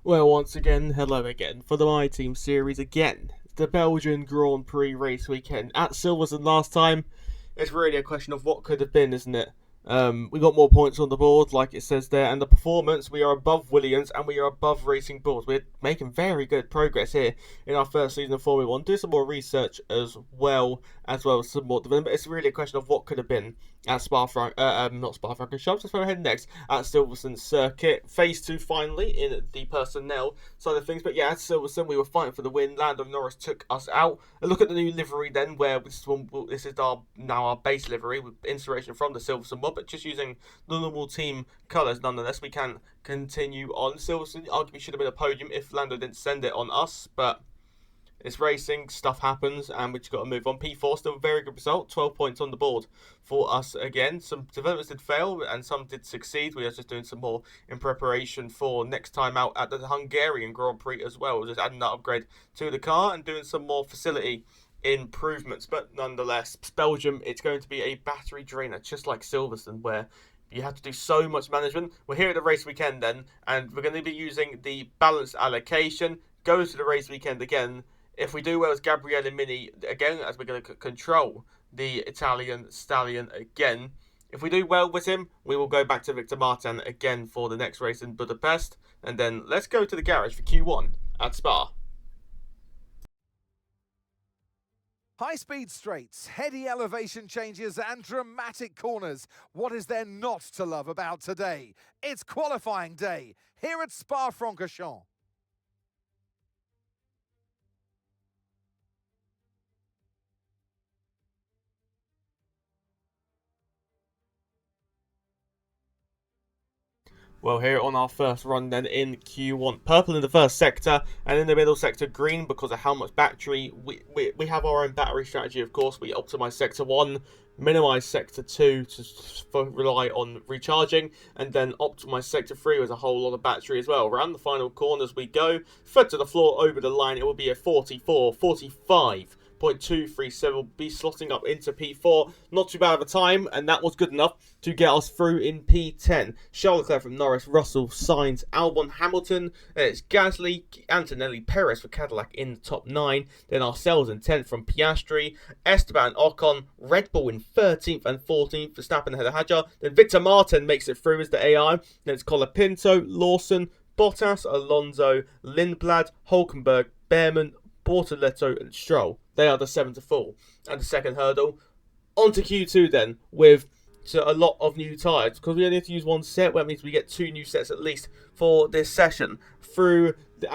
Well, once again, hello again for the My Team series again. The Belgian Grand Prix race weekend at Silverstone last time. It's really a question of what could have been, isn't it? We got more points on the board, like it says there, and the performance, we are above Williams and we are above Racing Bulls. We're making very good progress here in our first season of Formula 1. Do some more research as well as some more development. It's really a question of what could have been at not Spa-Francorchamps, let's go ahead next at Silverstone Circuit. Phase 2 finally in the personnel side of things, but yeah, at Silverstone we were fighting for the win. Lando Norris took us out. A look at the new livery then, where this is our base livery with inspiration from the Silverstone mod, but just using the normal team colours nonetheless. We can continue on. Silverstone arguably should have been a podium if Lando didn't send it on us, but it's racing, stuff happens, and we've just got to move on. P4, still a very good result, 12 points on the board for us again. Some developments did fail, and some did succeed. We are just doing some more in preparation for next time out at the Hungarian Grand Prix as well. We're just adding that upgrade to the car and doing some more facility improvements. But nonetheless, Belgium, it's going to be a battery drainer, just like Silverstone, where you have to do so much management. We're here at the race weekend then, and we're going to be using the balanced allocation. Go to the race weekend again. If we do well as Gabriele Mini again, as we're going to control the Italian stallion again. If we do well with him, we will go back to Victor Martin again for the next race in Budapest. And then let's go to the garage for Q1 at Spa. High-speed straights, heady elevation changes and dramatic corners. What is there not to love about today? It's qualifying day here at Spa-Francorchamps. Well, here on our first run then in Q1, purple in the first sector, and in the middle sector green because of how much battery. We have our own battery strategy, of course. We optimize sector 1, minimize sector 2 to rely on recharging, and then optimize sector 3 with a whole lot of battery as well. Around the final corners we go, foot to the floor over the line. It will be a 45.237, will be slotting up into P4. Not too bad of a time, and that was good enough to get us through in P10. Charles Leclerc from Norris, Russell, Sainz, Albon, Hamilton. It's Gasly, Antonelli, Perez for Cadillac in the top 9. Then ourselves in 10th from Piastri, Esteban, Ocon, Red Bull in 13th and 14th, Verstappen ahead of Hadjar. Then Victor Martin makes it through as the AI. Then it's Colapinto, Lawson, Bottas, Alonso, Lindblad, Hulkenberg, Behrman, Bortoletto and Stroll. They are the 7 to fall. And the second hurdle, on to Q2 then, with a lot of new tyres. Because we only have to use one set, that means we get 2 new sets at least for this session. Through the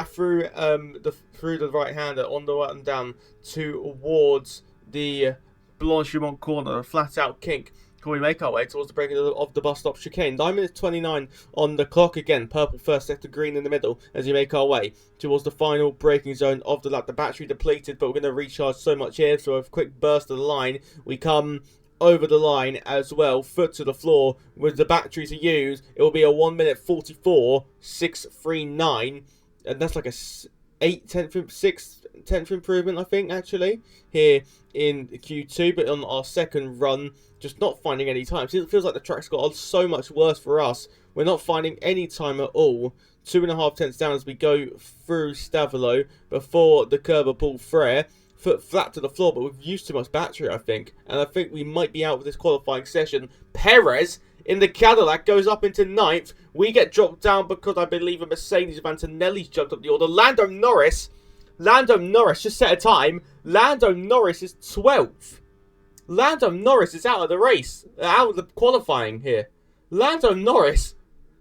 right-hander, on the right and down towards the Blanchimont corner, a flat-out kink. Can we make our way towards the breaking of the bus stop chicane? 9 minutes 29 on the clock again. Purple first sector, green in the middle as we make our way towards the final braking zone of the lap. The battery depleted, but we're going to recharge so much here. So a quick burst of the line. We come over the line as well. Foot to the floor with the battery to use. It will be a 1 minute 44.639. And that's like a 6/10th improvement, I think, actually, here in Q2. But on our second run, just not finding any time. It feels like the track's got so much worse for us. We're not finding any time at all. 2.5 tenths down as we go through Stavolo before the curb of Paul Frere. Foot flat to the floor, but we've used too much battery, I think. And I think we might be out with this qualifying session. Perez in the Cadillac goes up into 9th. We get dropped down because I believe a Mercedes of Antonelli's jumped up the order. Lando Norris just set a time. Lando Norris is 12th. Lando Norris is out of the race, out of the qualifying here. Lando Norris,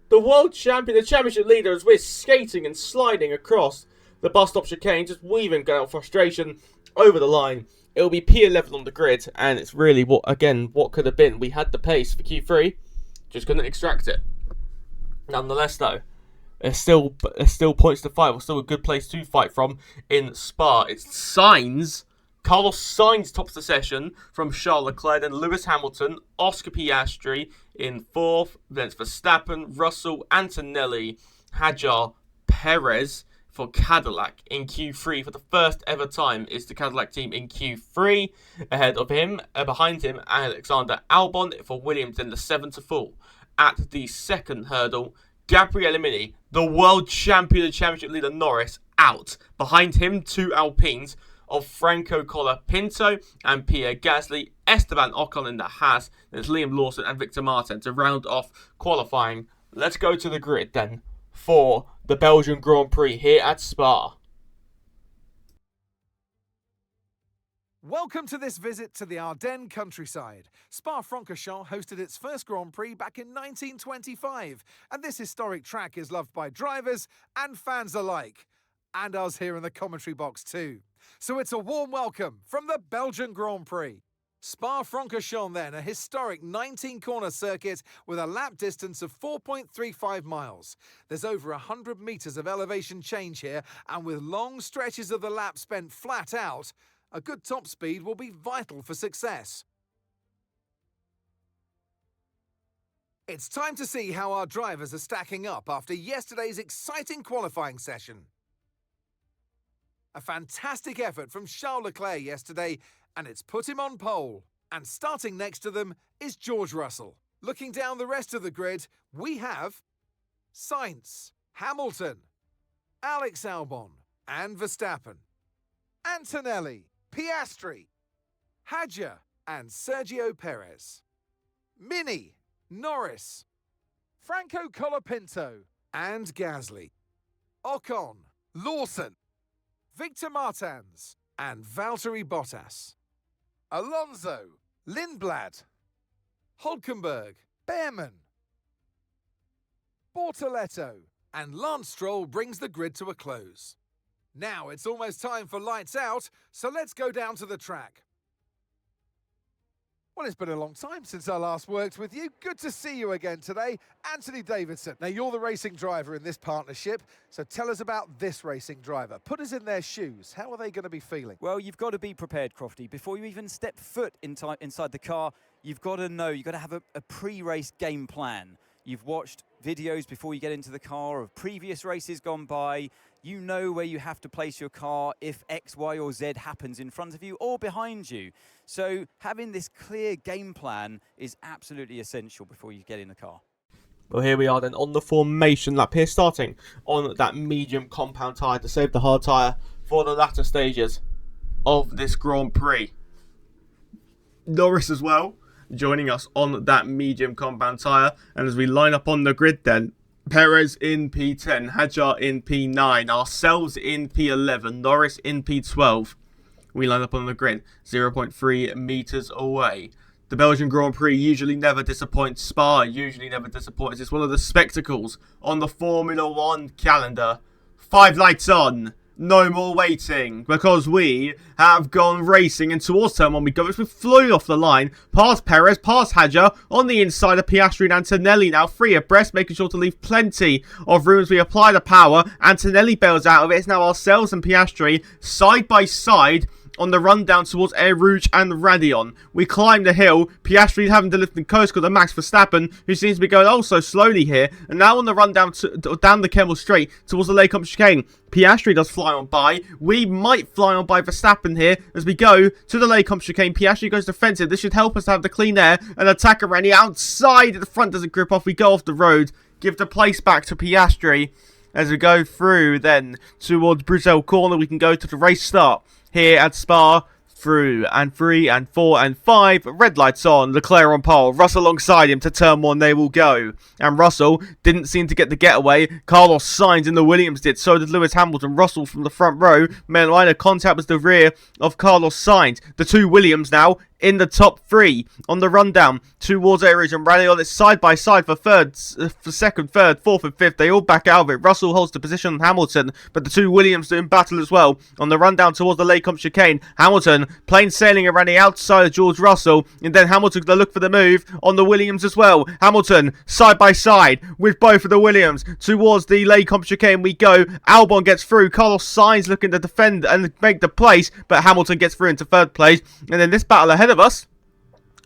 the world champion, the championship leader, as we're skating and sliding across the bus stop chicane, just weaving out frustration over the line. It will be P11 on the grid, and it's really what could have been. We had the pace for Q3, just couldn't extract it. Nonetheless, though, there's still points to fight. We're still a good place to fight from in Spa. It's Carlos Sainz tops the session from Charles Leclerc, then Lewis Hamilton, Oscar Piastri in 4th, then it's Verstappen, Russell, Antonelli, Hadjar, Perez for Cadillac in Q3. For the first ever time is the Cadillac team in Q3. Behind him, Alexander Albon for Williams in the 7 to fall. At the second hurdle, Gabriele Mini, the world champion and championship leader Norris, out. Behind him, 2 Alpines of Franco Colapinto and Pierre Gasly, Esteban Ocon in the Haas, there's Liam Lawson and Victor Martin to round off qualifying. Let's go to the grid then for the Belgian Grand Prix here at Spa. Welcome to this visit to the Ardennes countryside. Spa-Francorchamps hosted its first Grand Prix back in 1925, and this historic track is loved by drivers and fans alike, and us here in the commentary box too. So it's a warm welcome from the Belgian Grand Prix. Spa-Francorchamps then, a historic 19-corner circuit with a lap distance of 4.35 miles. There's over 100 metres of elevation change here, and with long stretches of the lap spent flat out, a good top speed will be vital for success. It's time to see how our drivers are stacking up after yesterday's exciting qualifying session. A fantastic effort from Charles Leclerc yesterday, and it's put him on pole. And starting next to them is George Russell. Looking down the rest of the grid, we have Sainz, Hamilton, Alex Albon, and Verstappen, Antonelli, Piastri, Hadjar, and Sergio Perez. Mini, Norris, Franco Colapinto, and Gasly. Ocon, Lawson, Victor Martins, and Valtteri Bottas. Alonso, Lindblad, Hulkenberg, Behrman, Bortoletto, and Lance Stroll brings the grid to a close. Now it's almost time for lights out, so let's go down to the track. Well, it's been a long time since I last worked with you. Good to see you again today. Anthony Davidson. Now, you're the racing driver in this partnership, so tell us about this racing driver. Put us in their shoes. How are they going to be feeling? Well, you've got to be prepared, Crofty. Before you even step foot inside the car, you've got to know, you've got to have a pre-race game plan. You've watched videos before you get into the car of previous races gone by. You know where you have to place your car if X, Y, or Z happens in front of you or behind you. So having this clear game plan is absolutely essential before you get in the car. Well, here we are then on the formation lap here, starting on that medium compound tyre to save the hard tyre for the latter stages of this Grand Prix. Norris as well, joining us on that medium compound tyre. And as we line up on the grid then, Perez in P10, Hadjar in P9, ourselves in P11, Norris in P12. We line up on the grid, 0.3 metres away. The Belgian Grand Prix usually never disappoints. Spa usually never disappoints. It's one of the spectacles on the Formula 1 calendar. 5 lights on. No more waiting, because we have gone racing, and towards turn one we go. We've flown off the line, past Perez, past Hadjar, on the inside of Piastri and Antonelli now, free abreast, making sure to leave plenty of room as we apply the power. Antonelli bails out of it. It's now ourselves and Piastri side by side on the run down towards Air Rouge and Radion. We climb the hill. Piastri having to lift and coast because of Max Verstappen, who seems to be going oh so slowly here. And now on the run down the Kemmel Straight towards the Lake chicane. Piastri does fly on by. We might fly on by Verstappen here as we go to the Lake chicane. Piastri goes defensive. This should help us to have the clean air and attack around the outside. The front doesn't grip off. We go off the road. Give the place back to Piastri as we go through then towards Bruxelles corner. We can go to the race start here at Spa, through and 3 and 4 and 5. Red lights on. Leclerc on pole. Russell alongside him to turn 1. They will go. And Russell didn't seem to get the getaway. Carlos Sainz in the Williams did. So did Lewis Hamilton. Russell from the front row. Line of contact was the rear of Carlos Sainz. The 2 Williams now in the top 3 on the rundown towards Air Rouge and Radion. It's side by side for second, third, fourth and fifth. They all back out of it. Russell holds the position on Hamilton, but the 2 Williams doing battle as well on the rundown towards the Lake chicane. Hamilton plain sailing around the outside of George Russell, and then Hamilton going to look for the move on the Williams as well. Hamilton side by side with both of the Williams towards the Lake chicane we go. Albon gets through. Carlos Sainz looking to defend and make the place, but Hamilton gets through into third place. And then this battle ahead of us,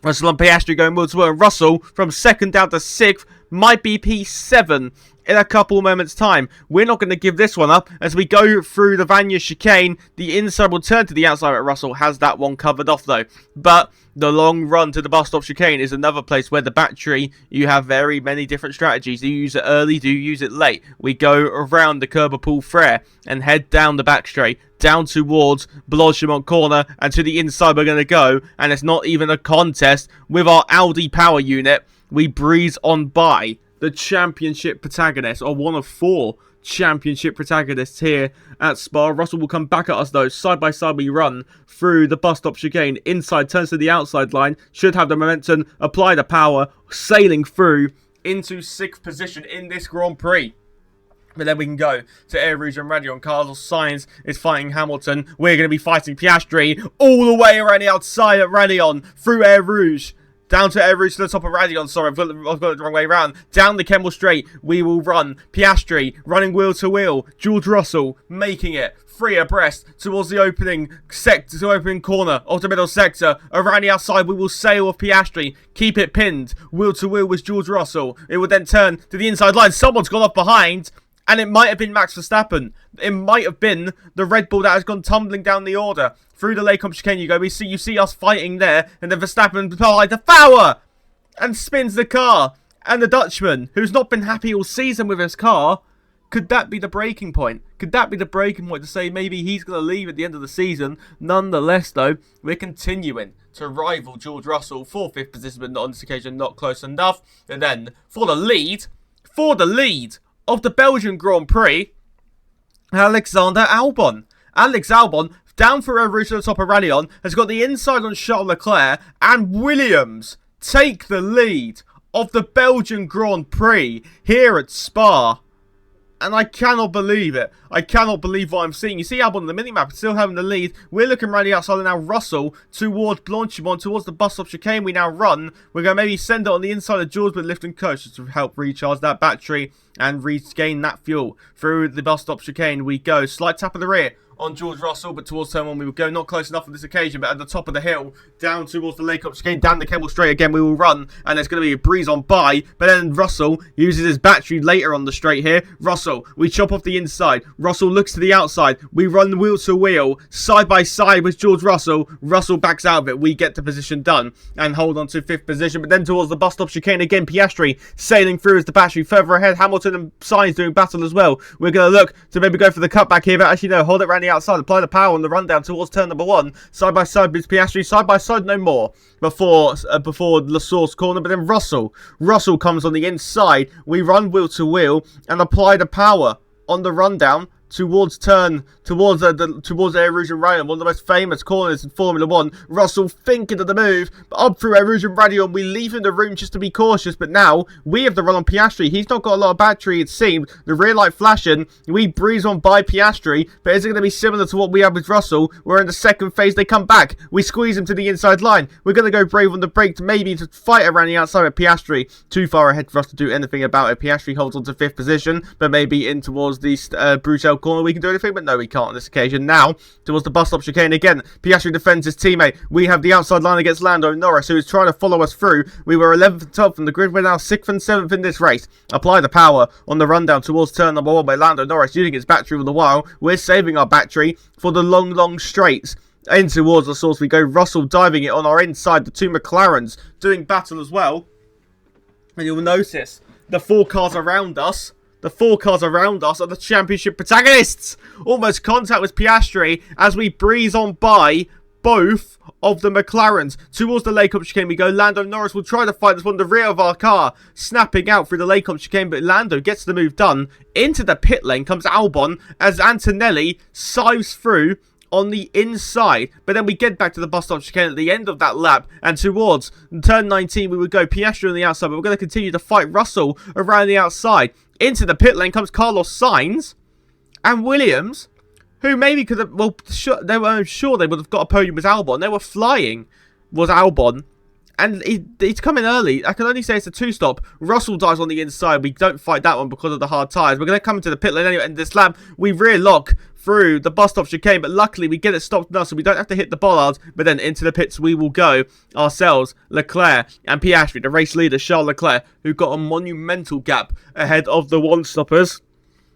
Russell and Piastri going well to well. Russell from second down to 6th. might be P7 in a couple moments time. We're not going to give this one up as we go through the Vanya chicane. The inside will turn to the outside, but Russell has that one covered off though. But the long run to the bus stop chicane is another place where the battery, you have very many different strategies. Do you use it early? Do you use it late? We go around the Kerber Pool Frere and head down the back straight, down towards Blanchimont Corner, and to the inside we're going to go, and it's not even a contest. With our Audi power unit, we breeze on by the championship protagonist, or one of 4 championship protagonists here at Spa. Russell will come back at us though. Side by side we run through the bus stop chicane. Inside turns to the outside line. Should have the momentum. Apply the power. Sailing through into 6th position in this Grand Prix. But then we can go to Air Rouge and Radion. Carlos Sainz is fighting Hamilton. We're going to be fighting Piastri all the way around the outside at Radion. Through Air Rouge. Down to Air Rouge to the top of Radion. Sorry, I've got it the wrong way around. Down the Kemmel Straight, we will run. Piastri running wheel to wheel. George Russell making it 3 abreast towards the opening sector, to opening corner of the middle sector. Around the outside, we will sail with Piastri. Keep it pinned. Wheel to wheel with George Russell. It will then turn to the inside line. Someone's gone off behind. And it might have been Max Verstappen. It might have been the Red Bull that has gone tumbling down the order. Through the Lake chicane you go. You see us fighting there. And then Verstappen applied the power. And spins the car. And the Dutchman, who's not been happy all season with his car. Could that be the breaking point? Could that be the breaking point to say maybe he's going to leave at the end of the season? Nonetheless, though, we're continuing to rival George Russell for 5th position, but not on this occasion, not close enough. And then, for the lead of the Belgian Grand Prix, Alexander Albon. Alex Albon, down for a route to the top of Radion, has got the inside on Charles Leclerc, and Williams take the lead of the Belgian Grand Prix here at Spa. And I cannot believe it. I cannot believe what I'm seeing. You see Albon on the minimap still having the lead. We're looking around the outside and now Russell towards Blanchimont, towards the bus stop chicane. We now run. We're going to maybe send it on the inside of George with lift and coach to help recharge that battery and regain that fuel. Through the bus stop chicane we go. Slight tap of the rear on George Russell, but towards turn 1 we will go. Not close enough on this occasion, but at the top of the hill, down towards the Lake chicane, down the Kemmel Straight again we will run, and there's going to be a breeze on by, but then Russell uses his battery later on the straight here. Russell, we chop off the inside. Russell looks to the outside. We run wheel to wheel, side by side with George Russell. Russell backs out of it. We get the position done and hold on to 5th position, but then towards the bus stop chicane again, Piastri sailing through as the battery further ahead. Hamilton and Sainz doing battle as well. We're going to look to maybe go for the cutback here, but actually no, hold it around the outside, apply the power on the rundown towards turn number 1. Side by side with Piastri, side by side no more before La Source corner, but then Russell comes on the inside. We run wheel to wheel and apply the power on the rundown towards Air Rouge and Radion, one of the most famous corners in Formula 1. Russell thinking of the move, but up through Air Rouge and Radion, we leave him the room just to be cautious, but now we have the run on Piastri. He's not got a lot of battery, it seemed. The rear light flashing, we breeze on by Piastri, but is it going to be similar to what we have with Russell? We're in the second phase, they come back, we squeeze him to the inside line. We're going to go brave on the brake to maybe to fight around the outside with Piastri. Too far ahead for us to do anything about it. Piastri holds on to 5th position, but maybe in towards the Bruxelles corner we can do anything, but no, we can't on this occasion. Now towards the bus stop chicane again, Piastri defends his teammate. We have the outside line against Lando Norris, who is trying to follow us through. We were 11th and 12th from the grid. We're now 6th and 7th in this race. Apply the power on the rundown towards turn number 1 by Lando Norris using his battery all the while. We're saving our battery for the long straights. In towards the source we go. Russell diving it on our inside. The 2 McLarens doing battle as well. And you'll notice the 4 cars around us. The 4 cars around us are the championship protagonists. Almost contact with Piastri as we breeze on by both of the McLarens. Towards the Lake chicane we go. Lando Norris will try to fight this one, the rear of our car, snapping out through the Lake chicane, but Lando gets the move done. Into the pit lane comes Albon as Antonelli sives through on the inside, but then we get back to the bus stop chicane at the end of that lap, and towards turn 19 we would go. Piastri on the outside, but we're going to continue to fight Russell around the outside. Into the pit lane comes Carlos Sainz and Williams, who maybe could have, well, they were sure they would have got a podium with Albon. They were flying, was Albon And he's coming early. I can only say it's a 2-stop. Russell dives on the inside. We don't fight that one because of the hard tyres. We're going to come into the pit lane anyway. And this lap, we rear lock through the bus stop chicane. But luckily, we get it stopped now, so we don't have to hit the bollards. But then into the pits we will go ourselves. Leclerc and Piastri, the race leader, Charles Leclerc, who got a monumental gap ahead of the one-stoppers.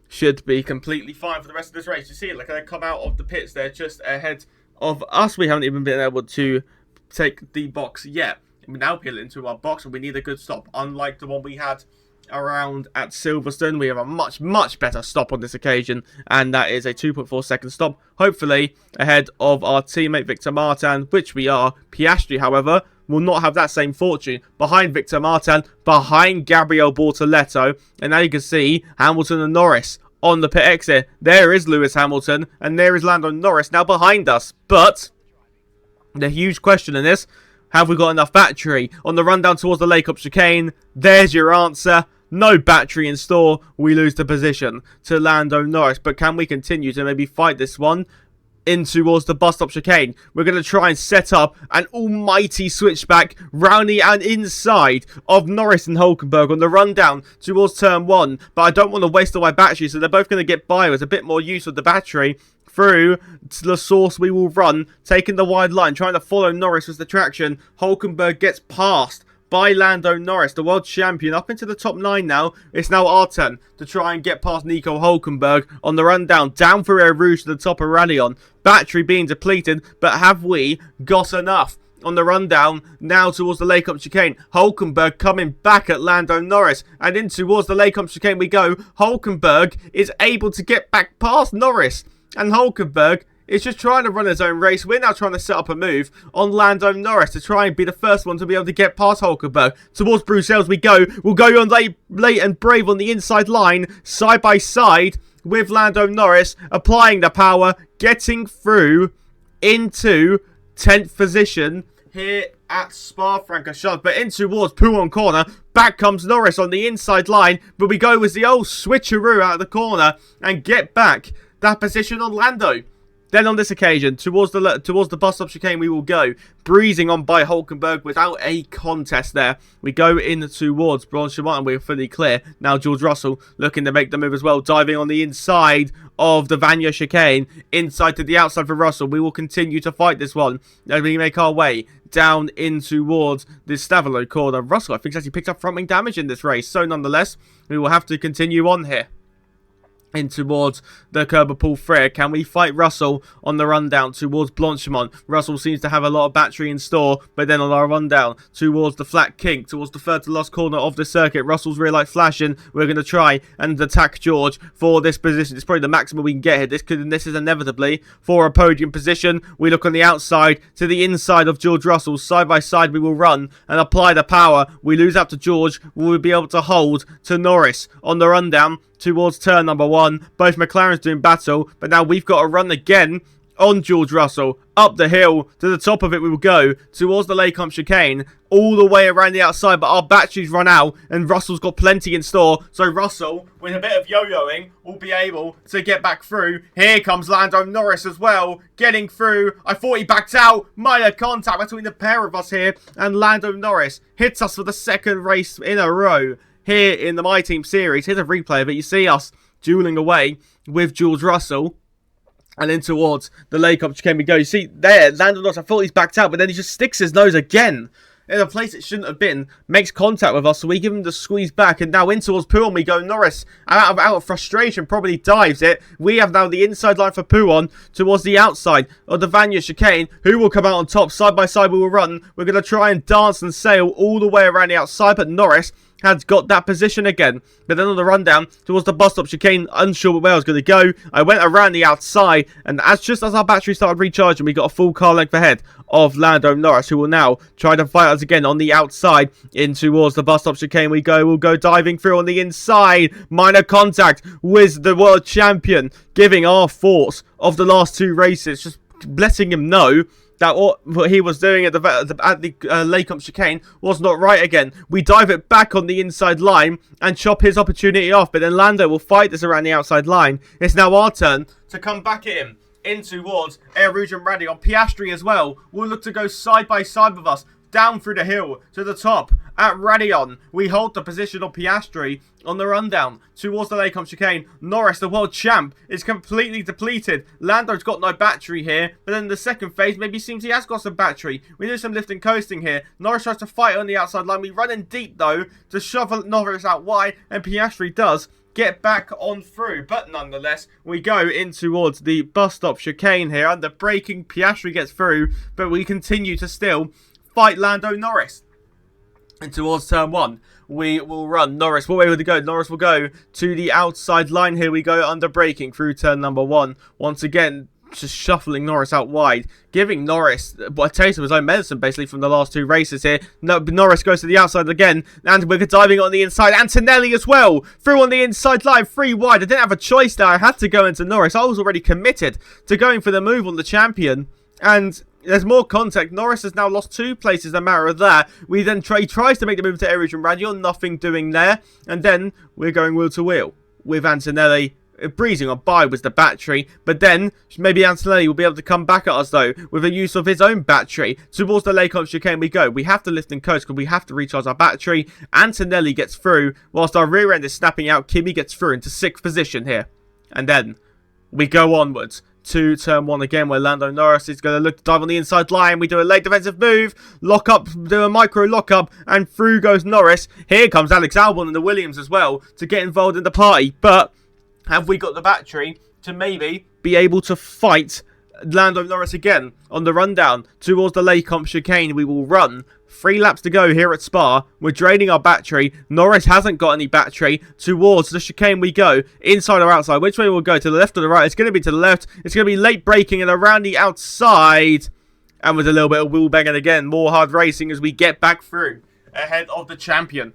Should be completely fine for the rest of this race. You see it, like they come out of the pits. They're just ahead of us. We haven't even been able to take the box yet. We now peel into our box and we need a good stop. Unlike the one we had around at Silverstone, we have a much better stop on this occasion, and that is a 2.4 second stop, hopefully ahead of our teammate Victor Martin, which we are. Piastri, however, will not have that same fortune. Behind Victor Martin, behind Gabriel Bortoletto, and now you can see Hamilton and Norris on the pit exit. There is Lewis Hamilton, and there is Lando Norris now behind us, but the huge question in this, have we got enough battery? On the run down towards the Lake Up chicane, there's your answer. No battery in store. We lose the position to Lando Norris. But can we continue to maybe fight this one in towards the bus stop chicane? We're going to try and set up an almighty switchback round the inside of Norris and Hulkenberg on the run down towards turn 1. But I don't want to waste all my battery, so they're both going to get by with a bit more use of the battery. Through to the source we will run, taking the wide line, trying to follow Norris with the traction. Hulkenberg gets passed by Lando Norris, the world champion, up into the top 9 now. It's now our turn to try and get past Nico Hulkenberg on the run down through Eau Rouge to the top of Rallion. Battery being depleted, but have we got enough? On the rundown, now towards the Lake Up chicane. Hulkenberg coming back at Lando Norris. And in towards the Lake Up chicane we go. Hulkenberg is able to get back past Norris. And Hulkenberg is just trying to run his own race. We're now trying to set up a move on Lando Norris to try and be the first one to be able to get past Hulkenberg. Towards Bruxelles we go. We'll go on late and brave on the inside line, side by side with Lando Norris, applying the power, getting through into 10th position here at Spa-Francorchamps, but in towards Pouhon corner. Back comes Norris on the inside line, but we go with the old switcheroo out of the corner and get back that position on Lando. Then on this occasion, towards the bus stop chicane we will go, breezing on by Hulkenberg without a contest there. We go in towards Blanchimont and we're fully clear. Now George Russell looking to make the move as well, diving on the inside of the Vanya chicane, inside to the outside for Russell. We will continue to fight this one as we make our way down in towards the Stavolo corner. Russell, I think, has actually picked up front-wing damage in this race, so nonetheless, we will have to continue on here. In towards the Kerber-Paul Freire. Can we fight Russell on the rundown towards Blanchimont? Russell seems to have a lot of battery in store, but then on our rundown towards the flat kink, towards the third to last corner of the circuit, Russell's rear light flashing. We're going to try and attack George for this position. It's probably the maximum we can get here. This is inevitably for a podium position. We look on the outside to the inside of George Russell. Side by side we will run and apply the power. We lose out to George. Will we be able to hold to Norris on the rundown towards turn number 1. Both McLarens doing battle, but now we've got to run again on George Russell. Up the hill, to the top of it we will go, towards the Lake Hump chicane, all the way around the outside, but our batteries run out, and Russell's got plenty in store, so Russell, with a bit of yo-yoing, will be able to get back through. Here comes Lando Norris as well, getting through. I thought he backed out. Minor contact between the pair of us here, and Lando Norris hits us for the second race in a row. Here in the My Team series, here's a replay of it. You see us dueling away with George Russell. And in towards the Lake Up chicane we go. You see there, Lando Norris, I thought he's backed out, but then he just sticks his nose again in a place it shouldn't have been. Makes contact with us, so we give him the squeeze back. And now in towards Pouhon we go. Norris, out of frustration, probably dives it. We have now the inside line for Pouhon towards the outside of the Vanya chicane. Who will come out on top? Side by side we will run. We're going to try and dance and sail all the way around the outside, but Norris has got that position again. But then on the rundown towards the bus stop chicane, unsure where I was going to go. I went around the outside, and just as our battery started recharging, we got a full car length ahead of Lando Norris, who will now try to fight us again on the outside. In towards the bus stop chicane we go. We'll go diving through on the inside. Minor contact with the world champion, giving our thoughts of the last 2 races, just letting him know that what he was doing at the Lake Hump chicane was not right again. We dive it back on the inside line and chop his opportunity off, but then Lando will fight this around the outside line. It's now our turn to come back at him in towards Eau Rouge and Rally on Piastri as well. We'll look to go side by side with us. down through the hill to the top at Raidillon. We hold the position of Piastri on the rundown towards the Lacombe chicane. Norris, the world champ, is completely depleted. Lando's got no battery here, but then the second phase maybe seems he has got some battery. We do some lift and coasting here. Norris tries to fight on the outside line. We run in deep though to shove Norris out wide, and Piastri does get back on through, but nonetheless we go in towards the bus stop chicane here. Under braking, Piastri gets through, but we continue to still fight Lando Norris. And towards turn 1 we will run Norris. What way would it go? Norris will go to the outside line. Here we go under braking through turn number 1. Once again, just shuffling Norris out wide, giving Norris a taste of his own medicine basically from the last 2 races here. No, Norris goes to the outside again, and we're diving on the inside. Antonelli as well, through on the inside line, 3 wide. I didn't have a choice there. I had to go into Norris. I was already committed to going for the move on the champion, and there's more contact. Norris has now lost 2 places, no matter of that. We then tries to make the move to Belgian Grand Prix, nothing doing there, and then we're going wheel to wheel with Antonelli. Breezing on by was the battery, but then maybe Antonelli will be able to come back at us though with the use of his own battery. Towards the Lacombe chicane we go. We have to lift and coast because we have to recharge our battery. Antonelli gets through whilst our rear end is snapping out. Kimi gets through into 6th position here, and then we go onwards to turn 1 again, where Lando Norris is going to look to dive on the inside line. We do a late defensive move, lock up, do a micro lock up, and through goes Norris. Here comes Alex Albon and the Williams as well to get involved in the party, but have we got the battery to maybe be able to fight Lando Norris again on the rundown towards the Lacombe chicane? We will run 3 laps to go here at Spa. We're draining our battery. Norris hasn't got any battery. Towards the chicane we go, inside or outside. Which way we'll go? To the left or the right? It's going to be to the left. It's going to be late braking and around the outside. And with a little bit of wheel banging again. More hard racing as we get back through ahead of the champion.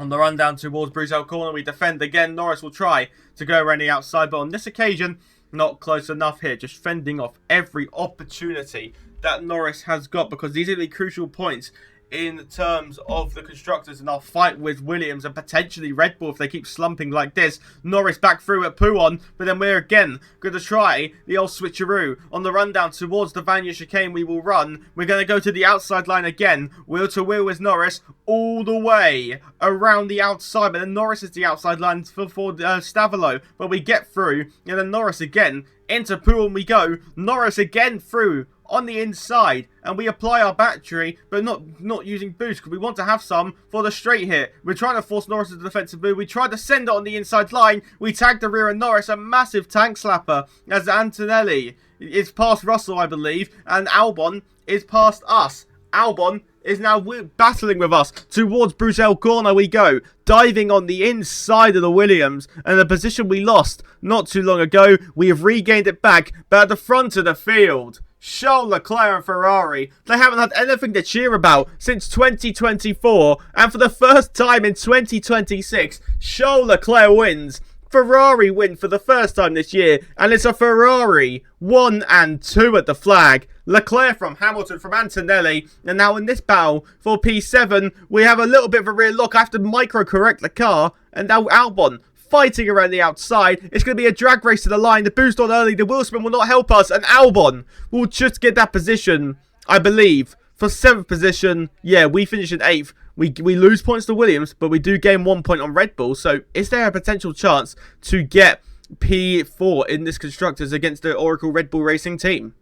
On the rundown towards Bruxelles corner, we defend again. Norris will try to go around the outside, but on this occasion, not close enough here. Just fending off every opportunity that Norris has got, because these are the crucial points in terms of the constructors and our fight with Williams and potentially Red Bull if they keep slumping like this. Norris back through at Pouon, but then we're again going to try the old switcheroo. On the rundown towards the Vanya chicane we will run. We're going to go to the outside line again. Wheel to wheel with Norris all the way around the outside, but then Norris is the outside line for Stavolo, but we get through, and then Norris again into Pouon we go. Norris again through on the inside, and we apply our battery, but not using boost because we want to have some for the straight here. We're trying to force Norris to the defensive move. We tried to send it on the inside line. We tagged the rear of Norris, a massive tank slapper, as Antonelli is past Russell, I believe, and Albon is past us. Albon is now battling with us. Towards Bruxelles corner we go, diving on the inside of the Williams, and the position we lost not too long ago, we have regained it back, but at the front of the field, Charles Leclerc and Ferrari, they haven't had anything to cheer about since 2024, and for the first time in 2026, Charles Leclerc wins. Ferrari win for the first time this year, and it's a Ferrari 1 and 2 at the flag. Leclerc from Hamilton, from Antonelli, and now in this battle for P7, we have a little bit of a rear lock. I have to micro-correct the car, and now Albon fighting around the outside. It's going to be a drag race to the line. The boost on early, the wheel spin will not help us, and Albon will just get that position, I believe, for 7th position. Yeah, we finish in 8th. We lose points to Williams, but we do gain 1 point on Red Bull. So is there a potential chance to get P4 in this Constructors against the Oracle Red Bull Racing team?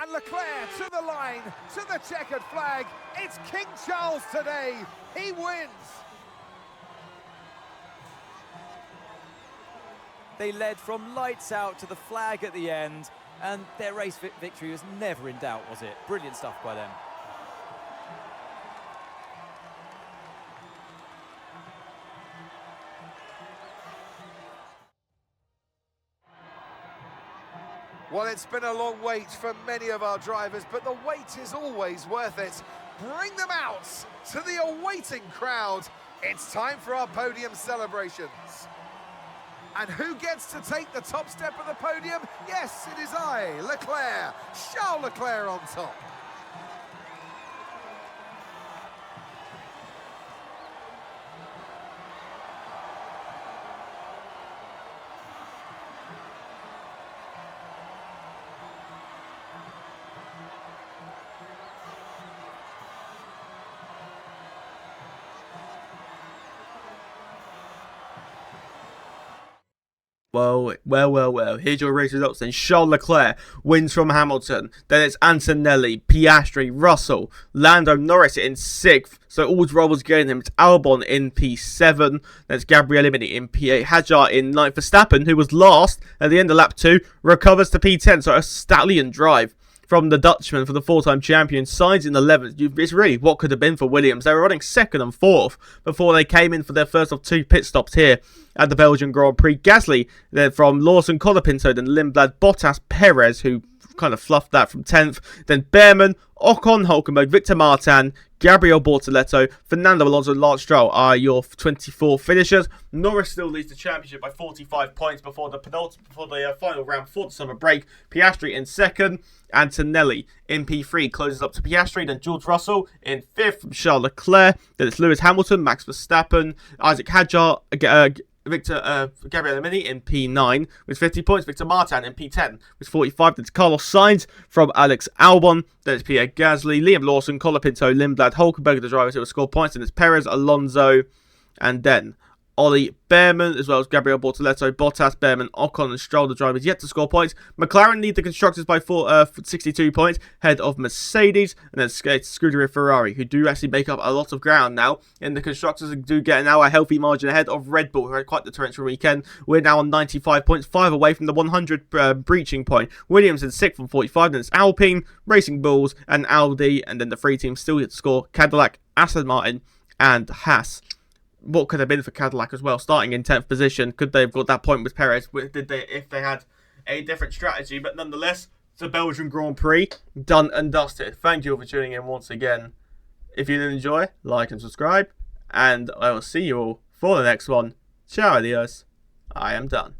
And Leclerc to the line, to the checkered flag. It's King Charles today. He wins. They led from lights out to the flag at the end, and their race victory was never in doubt, was it? Brilliant stuff by them. Well, it's been a long wait for many of our drivers, but the wait is always worth it. Bring them out to the awaiting crowd. It's time for our podium celebrations. And who gets to take the top step of the podium? Yes, it is I, Leclerc, Charles Leclerc on top. Well. Here's your race results then. Charles Leclerc wins from Hamilton. Then it's Antonelli, Piastri, Russell, Lando Norris in 6th. So all rivals getting him. It's Albon in P7. Then it's Gabriel Mini in P8. Hadjar in 9th. Verstappen, who was last at the end of lap 2, recovers to P10. So a stallion drive from the Dutchman for the 4-time champion. Sainz in 11th. It's really what could have been for Williams. They were running 2nd and 4th before they came in for their first of 2 pit stops here at the Belgian Grand Prix. Gasly then from Lawson, Colapinto, then Lindblad, Bottas, Perez, who kind of fluffed that from 10th. Then Behrman, Ocon, Hulkenberg, Victor Martin, Gabriel Bortoleto, Fernando Alonso, and Lance Stroll are your 24 finishers. Norris still leads the championship by 45 points before the final round before the summer break. Piastri in 2nd. Antonelli in P3 closes up to Piastri. Then George Russell in 5th from Charles Leclerc. Then it's Lewis Hamilton, Max Verstappen, Isaac Hadjar, Gabriel Mini in P9 with 50 points. Victor Martin in P10 with 45. Then it's Carlos Sainz from Alex Albon. Then it's Pierre Gasly, Liam Lawson, Colapinto, Lindblad, Hulkenberg, the drivers who will score points. Then it's Perez, Alonso, and then Ollie Behrman, as well as Gabriel Bortoleto, Bottas, Behrman, Ocon, and Stroll, the drivers yet to score points. McLaren lead the constructors by 62 points, ahead of Mercedes, and then Scuderia Ferrari, who do actually make up a lot of ground now in the constructors and do get now a healthy margin ahead of Red Bull, who had quite the torrential weekend. We're now on 95 points, 5 away from the 100 breaching point. Williams in 6th on 45, then it's Alpine, Racing Bulls, and Audi, and then the 3 teams still yet to score: Cadillac, Aston Martin, and Haas. What could have been for Cadillac as well, starting in 10th position? Could they have got that point with Perez? Did they, if they had a different strategy? But nonetheless, the Belgian Grand Prix done and dusted. Thank you all for tuning in once again. If you did enjoy, like and subscribe, and I will see you all for the next one. Ciao, adios. I am done.